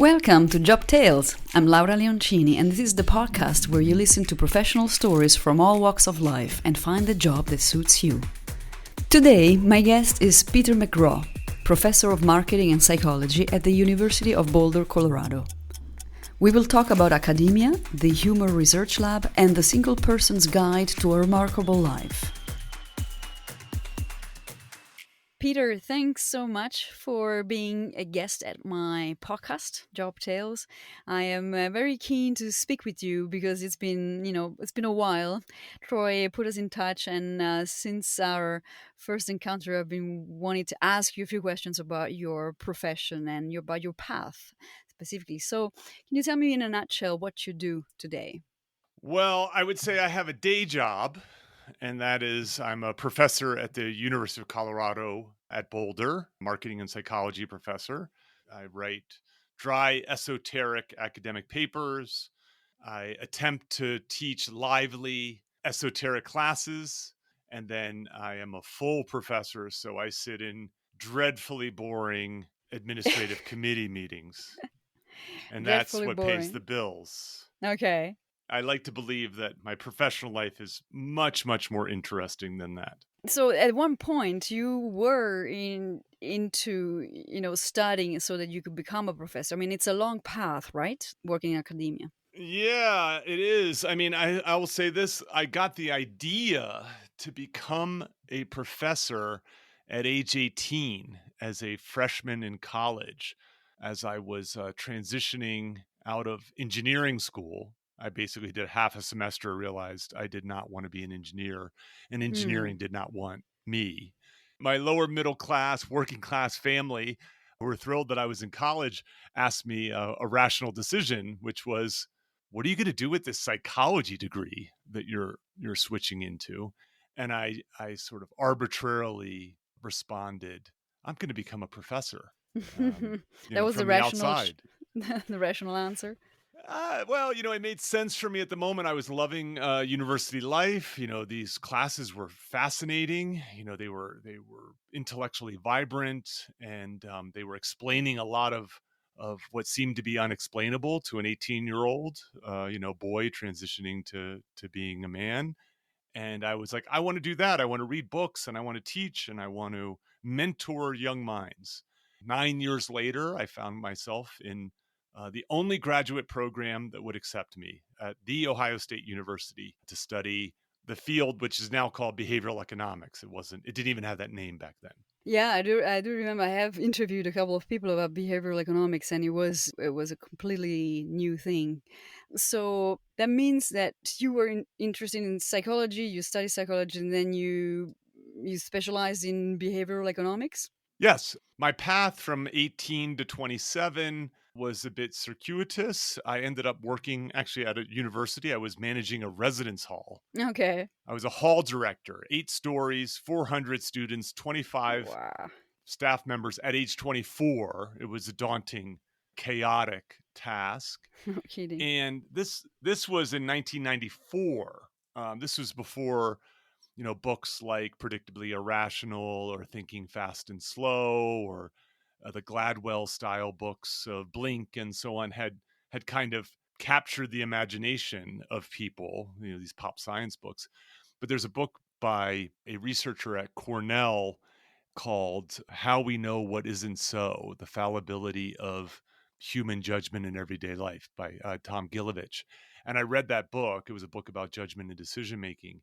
Welcome to Job Tales. I'm Laura Leoncini, and this is the podcast where you listen to professional stories from all walks of life and find the job that suits you. Today, my guest is Peter McGraw, professor of marketing and psychology at the University of Boulder, Colorado. We will talk about academia, the Humor Research Lab, and the single person's guide to a remarkable life. Peter, thanks so much for being a guest at my podcast, Job Tales. I am very keen to speak with you because it's been a while. Troy put us in touch, and since our first encounter, I've been wanting to ask you a few questions about your profession and about your path specifically. So, can you tell me in a nutshell what you do today? Well, I would say I have a day job, and that is I'm a professor at the University of Colorado at Boulder, marketing and psychology professor. I write dry, esoteric academic papers. I attempt to teach lively, esoteric classes, and then I am a full professor, so I sit in dreadfully boring administrative committee meetings, and that's Dreadfully what pays boring. the bills. Okay. I like to believe that my professional life is much, much more interesting than that. So at one point you were into studying so that you could become a professor. I mean, it's a long path, right? Working in academia. Yeah, it is. I mean, I will say this. I got the idea to become a professor at age 18 as a freshman in college. As I was transitioning out of engineering school, I basically did half a semester, realized I did not want to be an engineer, and Hmm. engineering did not want me. My lower middle class, working class family who were thrilled that I was in college asked me a rational decision, which was, what are you going to do with this psychology degree that you're switching into? And I sort of arbitrarily responded, I'm going to become a professor. That was the From the rational, outside. the rational answer. Well, it made sense for me at the moment. I was loving university life. These classes were fascinating. They were intellectually vibrant, and they were explaining a lot of what seemed to be unexplainable to an 18-year-old, boy transitioning to being a man. And I was like, I want to do that. I want to read books, and I want to teach, and I want to mentor young minds. 9 years later, I found myself in the only graduate program that would accept me at The Ohio State University to study the field, which is now called behavioral economics. It didn't even have that name back then. Yeah, I do remember I have interviewed a couple of people about behavioral economics, and it was a completely new thing. So that means that you were interested in psychology, you study psychology, and then you specialized in behavioral economics. Yes, my path from 18 to 27 was a bit circuitous. I ended up working actually at a university. I was managing a residence hall. Okay. I was a hall director, 8 stories, 400 students, 25 Wow. staff members at age 24. It was a daunting, chaotic task. No kidding. And this was in 1994. This was before books like Predictably Irrational or Thinking Fast and Slow or the Gladwell style books of Blink and so on had kind of captured the imagination of people, these pop science books. But there's a book by a researcher at Cornell called How We Know What Isn't So, The Fallibility of Human Judgment in Everyday Life by Tom Gilovich. And I read that book. It was a book about judgment and decision making.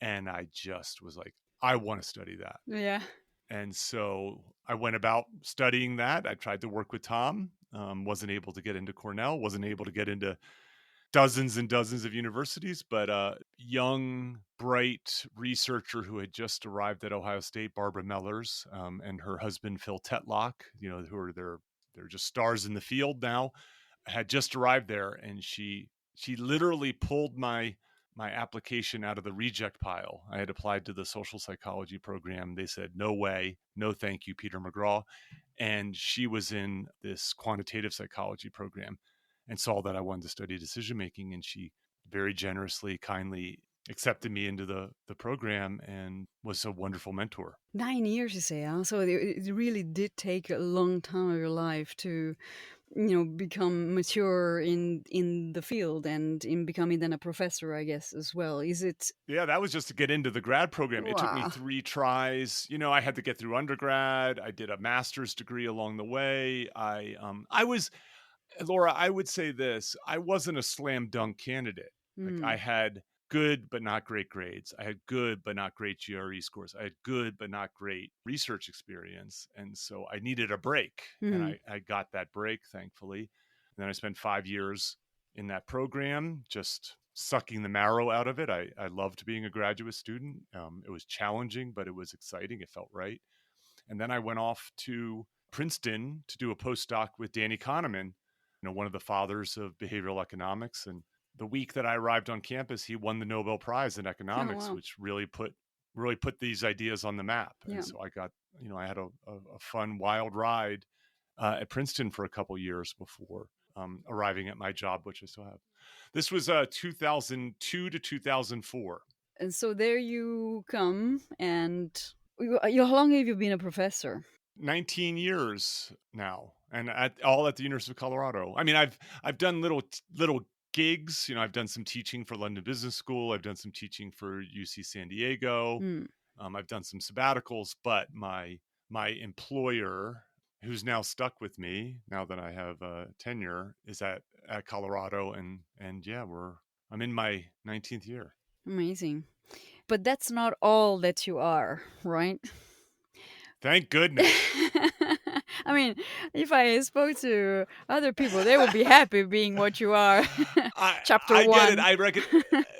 And I just was like, I want to study that. Yeah. And so I went about studying that. I tried to work with Tom, wasn't able to get into Cornell, wasn't able to get into dozens and dozens of universities, but a young, bright researcher who had just arrived at Ohio State, Barbara Mellers, and her husband, Phil Tetlock, who are they're just stars in the field now, had just arrived there. And she literally pulled my application out of the reject pile. I had applied to the social psychology program. They said, no way, no thank you, Peter McGraw. And she was in this quantitative psychology program and saw that I wanted to study decision making. And she very generously, kindly accepted me into the program and was a wonderful mentor. 9 years, you say, huh? So it really did take a long time of your life become mature in the field and in becoming then a professor, I guess, as well. Is it? Yeah, that was just to get into the grad program. It took me Wow. 3 tries. I had to get through undergrad. I did a master's degree along the way. I was Laura, I would say this, I wasn't a slam dunk candidate. Like, I Mm, had good but not great grades. I had good but not great GRE scores. I had good but not great research experience. And so I needed a break. And mm, I got that break, thankfully. And then I spent 5 years in that program, just sucking the marrow out of it. I loved being a graduate student. It was challenging, but it was exciting. It felt right. And then I went off to Princeton to do a postdoc with Danny Kahneman, one of the fathers of behavioral economics. And the week that I arrived on campus, he won the Nobel Prize in oh economics, wow. which really put these ideas on the map. Yeah. And so I had a fun, wild ride at Princeton for a couple years before arriving at my job, which I still have. This was 2002 to 2004. And so there you come, and how long have you been a professor? 19 years now, and all at the University of Colorado. I mean, I've done little gigs. I've done some teaching for London Business School. I've done some teaching for UC San Diego. Hmm. I've done some sabbaticals, but my employer, who's now stuck with me now that I have tenure, is at Colorado, and yeah, I'm in my 19th year. Amazing. But that's not all that you are, right? Thank goodness. I mean, if I spoke to other people, they would be happy being what you are. I Chapter I get it. one. I reckon.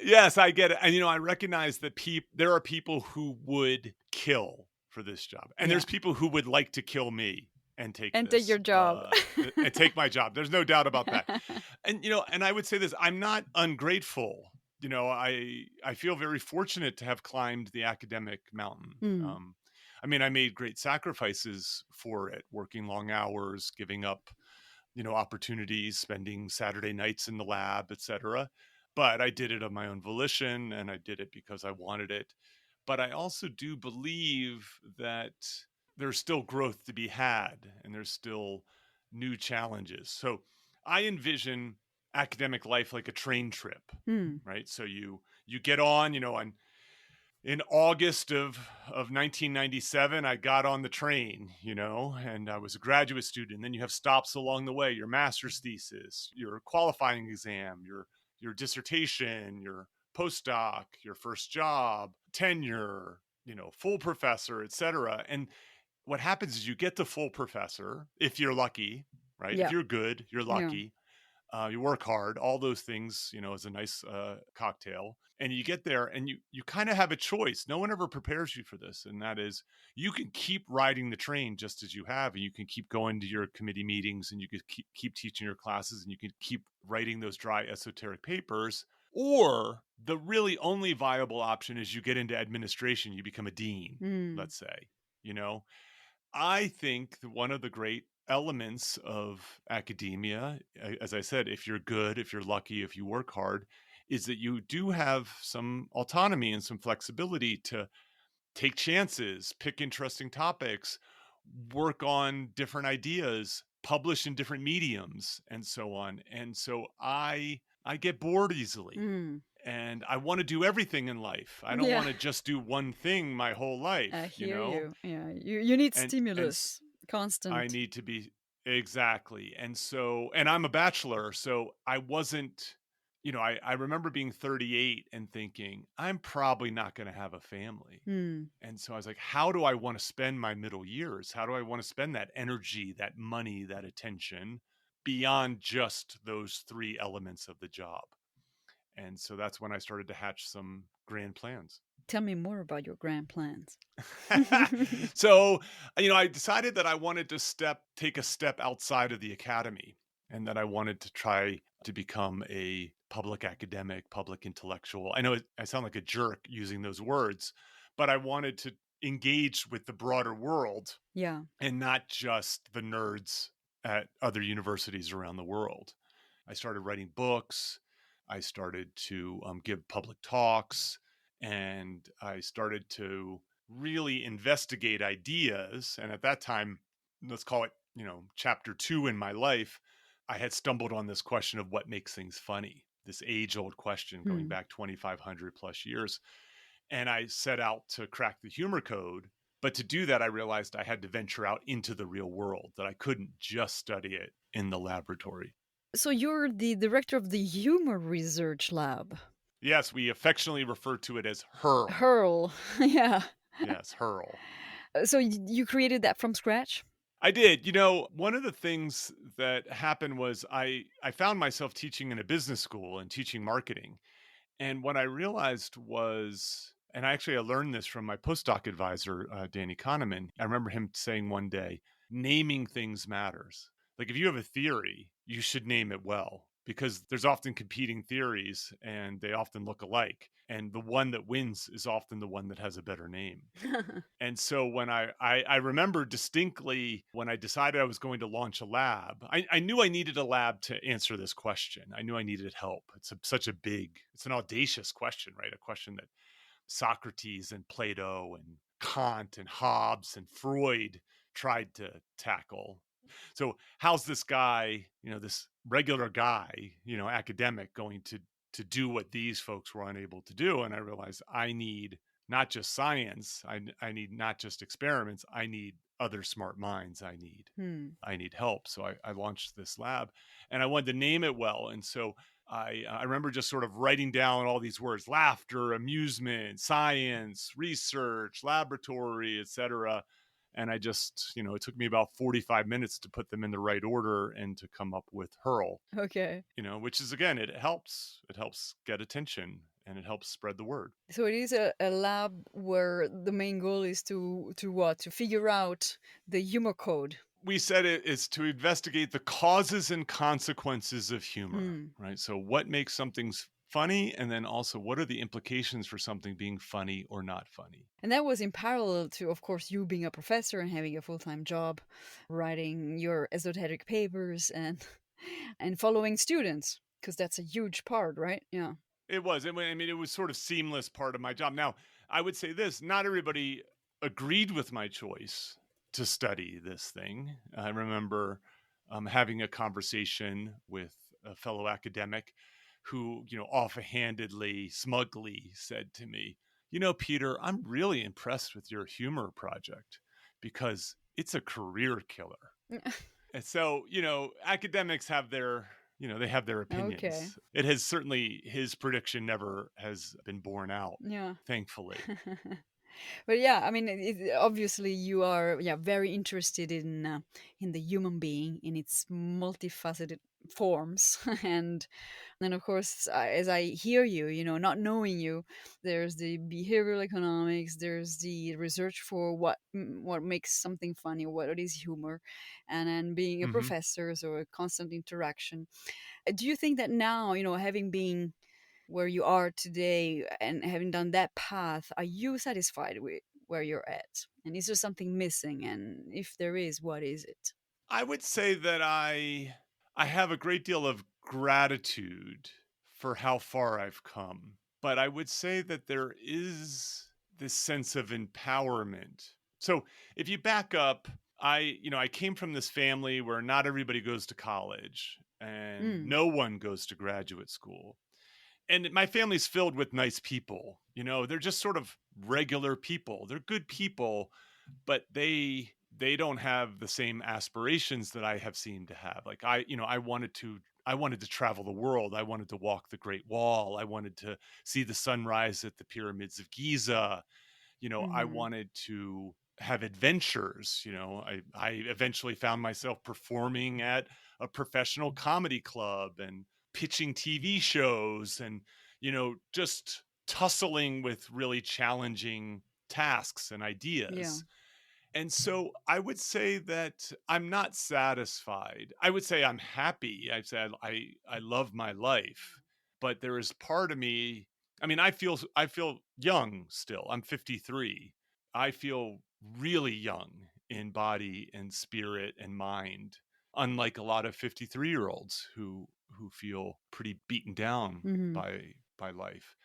Yes, I get it. And I recognize that there are people who would kill for this job, and Yeah. there's people who would like to kill me and take And take your this job. and take my job. There's no doubt about that. And I would say this: I'm not ungrateful. I feel very fortunate to have climbed the academic mountain. Hmm. I mean, I made great sacrifices for it, working long hours, giving up opportunities, spending Saturday nights in the lab, etc. But I did it of my own volition, and I did it because I wanted it. But I also do believe that there's still growth to be had, and there's still new challenges. So I envision academic life like a train trip, Hmm. right? So you get on, in August of 1997, I got on the train, and I was a graduate student. And then you have stops along the way: your master's thesis, your qualifying exam, your dissertation, your postdoc, your first job, tenure, full professor, etc. And what happens is you get to full professor if you're lucky, right? If Yeah. you're good, you're Yeah. lucky. You work hard, all those things, is a nice cocktail. And you get there and you kind of have a choice. No one ever prepares you for this. And that is, you can keep riding the train just as you have, and you can keep going to your committee meetings, and you can keep teaching your classes, and you can keep writing those dry esoteric papers. Or the really only viable option is you get into administration, you become a dean, Hmm. let's say. you know I think that one of the great elements of academia, as I said, if you're good, if you're lucky, if you work hard, is that you do have some autonomy and some flexibility to take chances, pick interesting topics, work on different ideas, publish in different mediums, and so on. And so I get bored easily. Hmm. And I want to do everything in life. I don't Yeah. want to just do one thing my whole I life, hear you. Yeah. You need and stimulus. I Constant. need to be exactly. And I'm a bachelor, so I wasn't, I remember being 38 and thinking, I'm probably not going to have a family. Hmm. And so I was like, how do I want to spend my middle years? How do I want to spend that energy, that money, that attention beyond just those three elements of the job? And so that's when I started to hatch some grand plans. Tell me more about your grand plans. So, I decided that I wanted to take a step outside of the academy, and that I wanted to try to become a public academic, public intellectual. I know I sound like a jerk using those words, but I wanted to engage with the broader world Yeah. and not just the nerds at other universities around the world. I started writing books. I started to give public talks, and I started to really investigate ideas. And at that time, let's call it, chapter 2 in my life, I had stumbled on this question of what makes things funny, this age-old question going Hmm. back 2,500 plus years. And I set out to crack the humor code. But to do that, I realized I had to venture out into the real world, that I couldn't just study it in the laboratory. So you're the director of the Humor Research Lab. Yes, we affectionately refer to it as HURL. Hurl. Yeah. Yes, HURL. So you created that from scratch? I did. One of the things that happened was I found myself teaching in a business school and teaching marketing. And what I realized was, and I learned this from my postdoc advisor, Danny Kahneman. I remember him saying one day, naming things matters. Like if you have a theory, you should name it well because there's often competing theories and they often look alike. And the one that wins is often the one that has a better name. And so when I remember distinctly when I decided I was going to launch a lab, I knew I needed a lab to answer this question. I knew I needed help. It's an audacious question, right? A question that Socrates and Plato and Kant and Hobbes and Freud tried to tackle. So how's this guy, this regular guy, academic going to do what these folks were unable to do? And I realized I need not just science. I need not just experiments. I need other smart minds. Hmm. I need help. So I launched this lab and I wanted to name it well. And so I remember just sort of writing down all these words: laughter, amusement, science, research, laboratory, etc. And I just, it took me about 45 minutes to put them in the right order and to come up with HURL, Okay. which is, again, it helps. It helps get attention and it helps spread the word. So it is a lab where the main goal is to what? To figure out the humor code. We said it is to investigate the causes and consequences of humor, Mm. right? So what makes something funny, and then also what are the implications for something being funny or not funny? And that was in parallel to, of course, you being a professor and having a full-time job, writing your esoteric papers and and following students, because that's a huge part, right? Yeah. It was. I mean, it was sort of seamless part of my job. Now, I would say this: not everybody agreed with my choice to study this thing. I remember having a conversation with a fellow academic who, offhandedly, smugly said to me, Peter, I'm really impressed with your humor project because it's a career killer. And so, academics have they have their Okay. opinions. It has certainly, his prediction never has been borne out, Yeah. thankfully. But yeah, I mean, obviously you are, yeah, very interested in the human being in its multifaceted forms. And then of course, as I hear you, not knowing you, there's the behavioral economics, there's the research for what makes something funny, what is humor, and then being a Hmm. professor, so a constant interaction. Do you think that now, having been where you are today and having done that path, are you satisfied with where you're at? And is there something missing? And if there is, what is it? I would say that I have a great deal of gratitude for how far I've come. But I would say that there is this sense of empowerment. So if you back up, I came from this family where not everybody goes to college and Mm, no one goes to graduate school. And my family's filled with nice people. They're just sort of regular people. They're good people, but they don't have the same aspirations that I have seemed to have. Like I wanted to travel the world. I wanted to walk the Great Wall. I wanted to see the sunrise at the pyramids of Giza. I hmm. wanted to have adventures. I eventually found myself performing at a professional comedy club and pitching TV shows and, just tussling with really challenging tasks and Yeah. ideas. And so I would say that I'm not satisfied. I would say I'm happy. I'd say I love my life, but there is part of me. I mean, I feel young still. I'm 53. I feel really young in body and spirit and mind, unlike a lot of 53-year-olds who feel pretty beaten down Hmm. by life.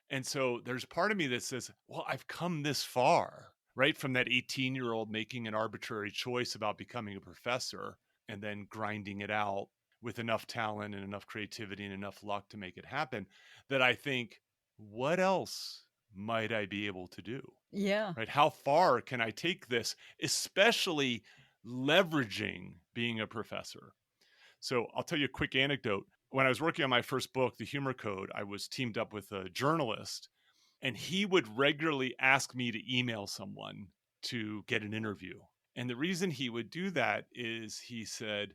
And so there's part of me that says, well, I've come this far, right? From that 18-year-old making an arbitrary choice about becoming a professor and then grinding it out with enough talent and enough creativity and enough luck to make it happen, that I think, what else might I be able to do? Yeah. Right? How far can I take this, especially leveraging being a professor? So I'll tell you a quick anecdote. When I was working on my first book, The Humor Code, I was teamed up with a journalist, and he would regularly ask me to email someone to get an interview. And the reason he would do that is he said,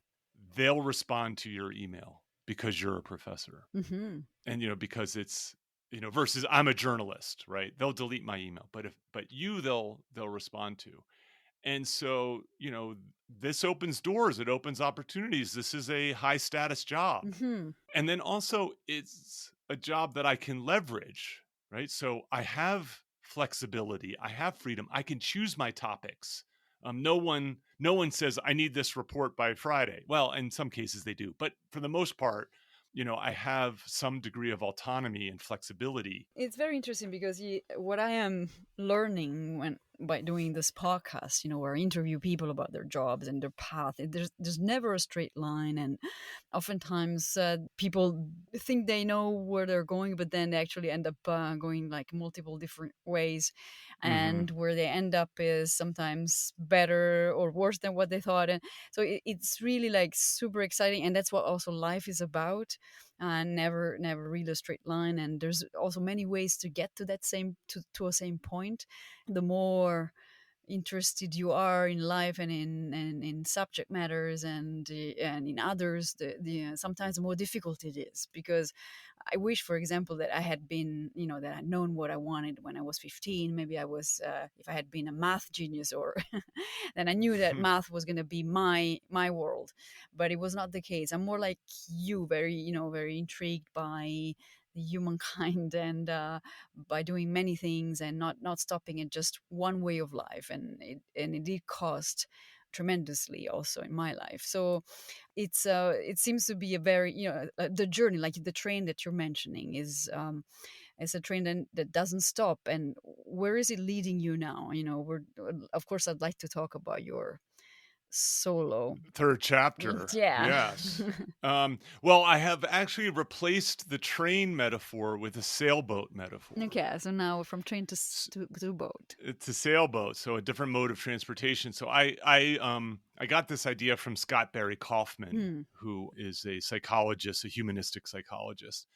they'll respond to your email because you're a professor. Hmm. And, because it's, versus I'm a journalist, right? They'll delete my email, but you, they'll respond to. And so, this opens doors, it opens opportunities. This is a high status job. Hmm. And then also it's a job that I can leverage, right? So I have flexibility, I have freedom, I can choose my topics. No one says I need this report by Friday. Well, in some cases they do, but for the most part, I have some degree of autonomy and flexibility. It's very interesting because what I am learning when by doing this podcast, where I interview people about their jobs and their path, there's never a straight line, and oftentimes people think they know where they're going, but then they actually end up going like multiple different ways, Mm-hmm. and where they end up is sometimes better or worse than what they thought. And so it's really like super exciting, and that's what also life is about. Never really a straight line, and there's also many ways to get to that same to a same point. The more interested you are in life and in subject matters and in others, the sometimes the more difficult it is, because I wish, for example, that I had been, that I'd known what I wanted when I was 15. Maybe I was, if I had been a math genius, or then I knew that math was going to be my world. But it was not the case. I'm more like you, very, very intrigued by the humankind, and by doing many things and not stopping at just one way of life. And it did cost tremendously also in my life. So it seems to be a very, the journey, like the train that you're mentioning, is a train that doesn't stop. And where is it leading you now? We're, of course, I'd like to talk about your solo. Third chapter. Yeah. Yes. Well, I have actually replaced the train metaphor with a sailboat metaphor. Okay, so now from train to boat. It's a sailboat, so a different mode of transportation. So I got this idea from Scott Barry Kaufman, Hmm. who is a psychologist, a humanistic psychologist,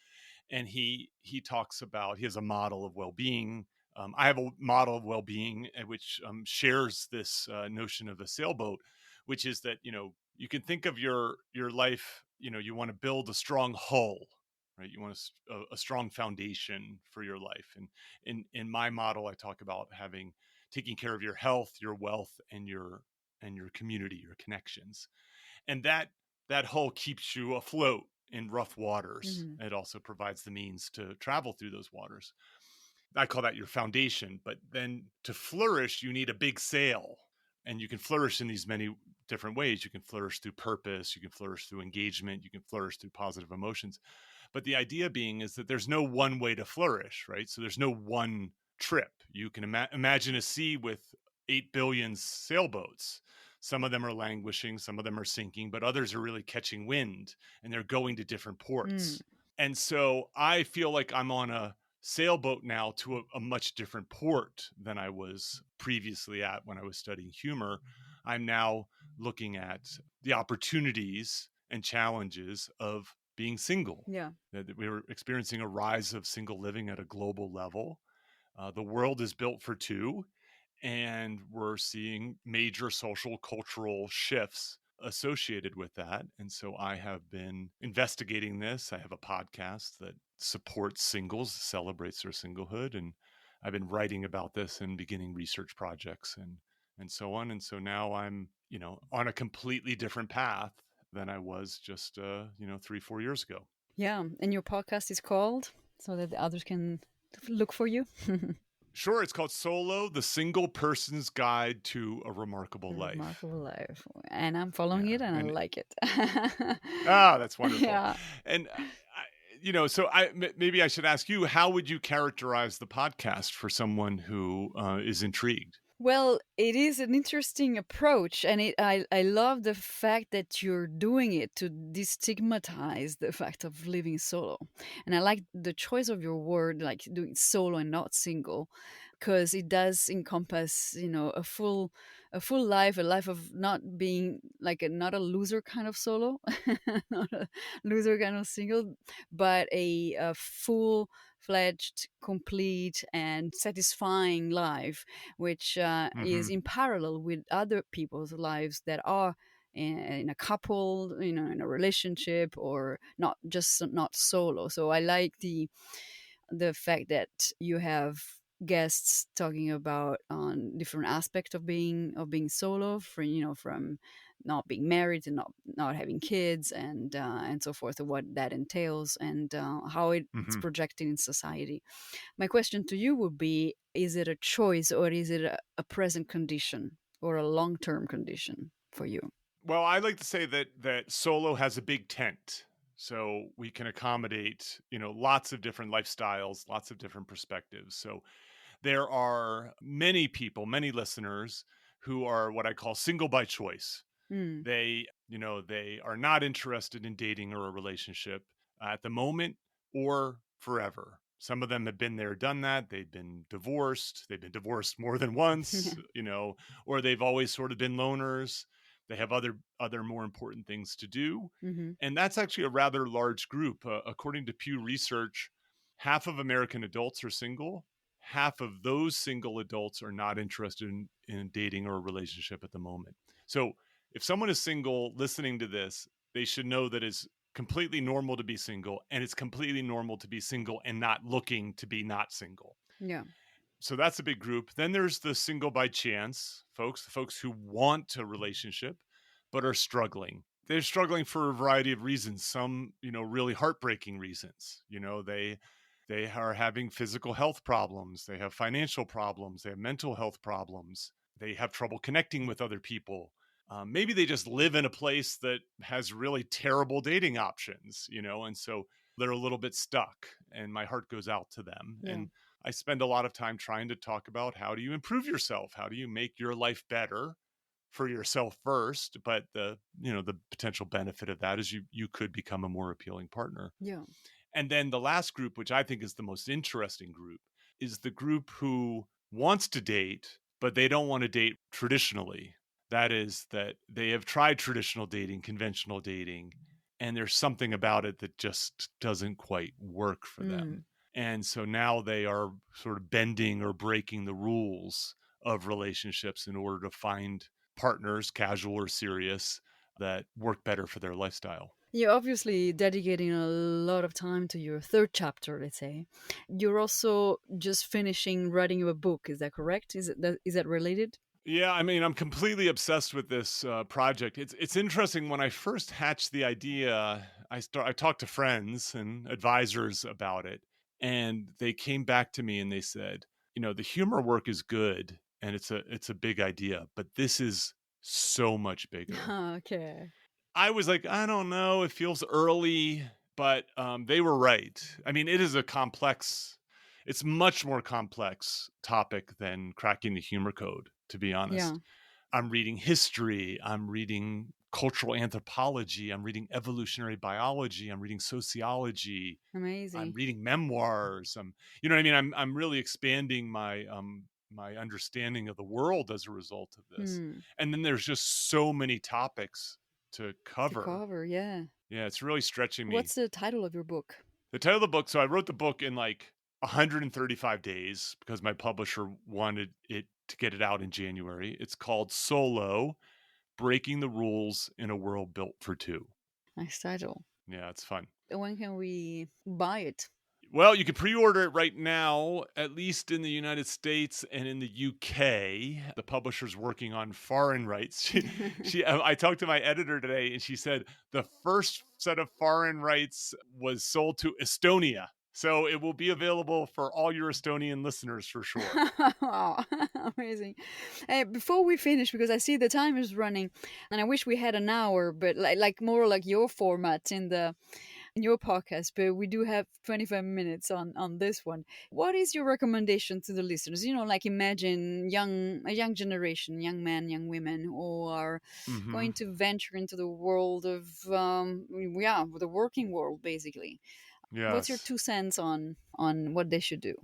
and he talks about, he has a model of well-being. I have a model of well-being which shares this notion of a sailboat, which is that you can think of your life. You want to build a strong hull, right? You want a strong foundation for your life. And in my model, I talk about taking care of your health, your wealth, and your community, your connections, and that hull keeps you afloat in rough waters. Hmm. It also provides the means to travel through those waters. I call that your foundation. But then to flourish, you need a big sail. And you can flourish in these many different ways. You can flourish through purpose, you can flourish through engagement, you can flourish through positive emotions. But the idea being is that there's no one way to flourish, right? So there's no one trip. You can imagine a sea with 8 billion sailboats. Some of them are languishing, some of them are sinking, but others are really catching wind and they're going to different Mm. ports. And so I feel like I'm on a sailboat now to a much different port than I was previously at when I was studying humor. I'm now looking at the opportunities and challenges of being single. Yeah. That we were experiencing a rise of single living at a global level. The world is built for two, and we're seeing major social cultural shifts associated with that. And so I have been investigating this. I have a podcast that supports singles, celebrates their singlehood, and I've been writing about this and beginning research projects and so on. And so now I'm, on a completely different path than I was just 3-4 years ago. Yeah. And your podcast is called, so that the others can look for you. Sure, it's called Solo: The Single Person's Guide to a Remarkable A Life. remarkable life. And I'm following Yeah, it, and I and like it. that's wonderful. Yeah. And so maybe I should ask you, how would you characterize the podcast for someone who is intrigued? Well, it is an interesting approach, and I love the fact that you're doing it to destigmatize the fact of living solo. And I like the choice of your word, like doing solo and not single, because it does encompass, a full life, a life of not being like not a loser kind of solo, not a loser kind of single, but a full fledged, complete, and satisfying life, which is Hmm. in parallel with other people's lives that are in a couple, in a relationship, or not just not solo. So I like the fact that you have guests talking about on different aspects of being solo, from not being married and not having kids, and so forth, and what that entails, and how it's Hmm. projected in society. My question to you would be, is it a choice, or is it a present condition, or a long-term condition for you? Well, I like to say that solo has a big tent, so we can accommodate, lots of different lifestyles, lots of different perspectives. So there are many people, many listeners who are what I call single by choice. Mm. They are not interested in dating or a relationship at the moment or forever. Some of them have been there, done that. They've been divorced. They've been divorced more than once, Yeah. or they've always sort of been loners. They have other more important things to do. Hmm. And that's actually a rather large group. According to Pew Research, half of American adults are single. Half of those single adults are not interested in dating or a relationship at the moment. So if someone is single listening to this, they should know that it's completely normal to be single, and it's completely normal to be single and not looking to be not single. Yeah. So that's a big group. Then there's the single by chance folks, the folks who want a relationship but are struggling. They're struggling for a variety of reasons. Some, really heartbreaking reasons. They are having physical health problems, they have financial problems, they have mental health problems, they have trouble connecting with other people. Maybe they just live in a place that has really terrible dating options, and so they're a little bit stuck. And my heart goes out to them. Yeah. And I spend a lot of time trying to talk about how do you improve yourself? How do you make your life better for yourself first? But the potential benefit of that is you could become a more appealing partner. Yeah. And then the last group, which I think is the most interesting group, is the group who wants to date, but they don't want to date traditionally. That is, that they have tried traditional dating, conventional dating, and there's something about it that just doesn't quite work for them. Mm. And so now they are sort of bending or breaking the rules of relationships in order to find partners, casual or serious, that work better for their lifestyle. You're obviously dedicating a lot of time to your third chapter, let's say. You're also just finishing writing a book, is that correct? Is that related? Yeah, I mean, I'm completely obsessed with this project. It's interesting. When I first hatched the idea, I talked to friends and advisors about it, and they came back to me and they said, the humor work is good and it's a big idea, but this is so much bigger. Okay. I was like, I don't know, it feels early, but they were right. I mean, it is a complex. It's much more complex topic than cracking the humor code, to be Yeah. honest. I'm reading history, I'm reading cultural anthropology, I'm reading evolutionary biology, I'm reading sociology, I'm Amazing. reading memoirs. You know what I mean? I'm really expanding my understanding of the world as a result of this. Hmm. And then there's just so many topics to To cover. cover, yeah. Yeah, it's really stretching me. What's the title of your book? The title of the book, so I wrote the book in like 135 days because my publisher wanted it to get it out in January. It's called Solo: Breaking the Rules in a World Built for Two. Nice title. Yeah, it's fun. When can we buy it? Well, you can pre-order it right now, at least in the United States and in the UK. The publisher's working on foreign rights. I talked to my editor today, and she said the first set of foreign rights was sold to Estonia, so it will be available for all your Estonian listeners for sure. Wow, amazing. Before we finish, because I see the time is running, and I wish we had an hour, but like more like your format in the in your podcast, but we do have 25 minutes on this one. What is your recommendation to the listeners? Like imagine a young generation, young men, young women who are Hmm. going to venture into the world of, the working world, basically. What's your Yes. 2 cents on what they should do?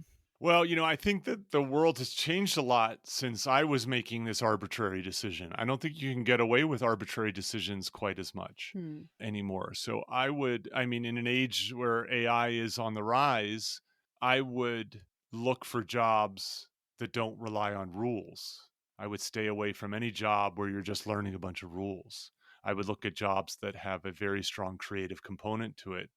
Well, I think that the world has changed a lot since I was making this arbitrary decision. I don't think you can get away with arbitrary decisions quite as much Hmm. anymore. So in an age where AI is on the rise, I would look for jobs that don't rely on rules. I would stay away from any job where you're just learning a bunch of rules. I would look at jobs that have a very strong creative component to it,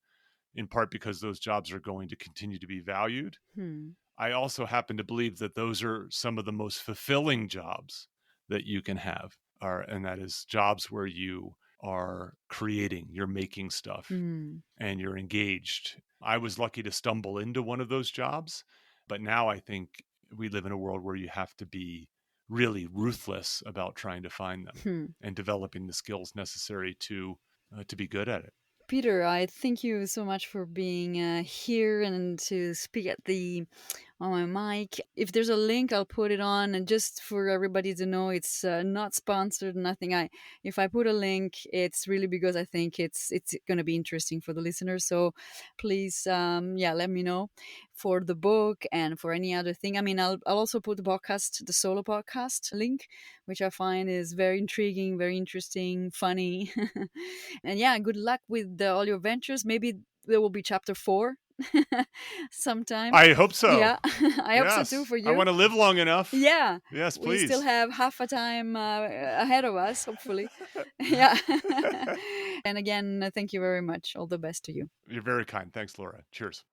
in part because those jobs are going to continue to be valued. Hmm. I also happen to believe that those are some of the most fulfilling jobs that you can have, and that is jobs where you are creating, you're making stuff, Hmm. and you're engaged. I was lucky to stumble into one of those jobs, but now I think we live in a world where you have to be really ruthless about trying to find them Hmm. and developing the skills necessary to be good at it. Peter, I thank you so much for being here and to speak at the on my mic. If there's a link, I'll put it on, and just for everybody to know, it's not sponsored, nothing. If I put a link, it's really because I think it's going to be interesting for the listeners. So please, let me know for the book and for any other thing. I mean, I'll also put the solo podcast link, which I find is very intriguing, very interesting, funny, and yeah, good luck with all your ventures. Maybe there will be chapter 4 sometime. I hope so. Yeah, I hope so too Yes. for I you. want to live long enough. Yeah, Yes, we still please. have half a time ahead of us, hopefully. Yeah. And again, thank you very much. All the best to you. You're very kind. Thanks, Laura. Cheers.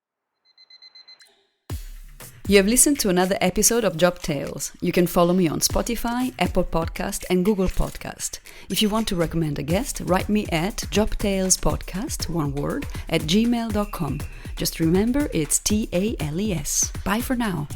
You have listened to another episode of Job Tales. You can follow me on Spotify, Apple Podcast, and Google Podcast. If you want to recommend a guest, write me at jobtalespodcast, one word, @gmail.com. Just remember, it's TALES. Bye for now.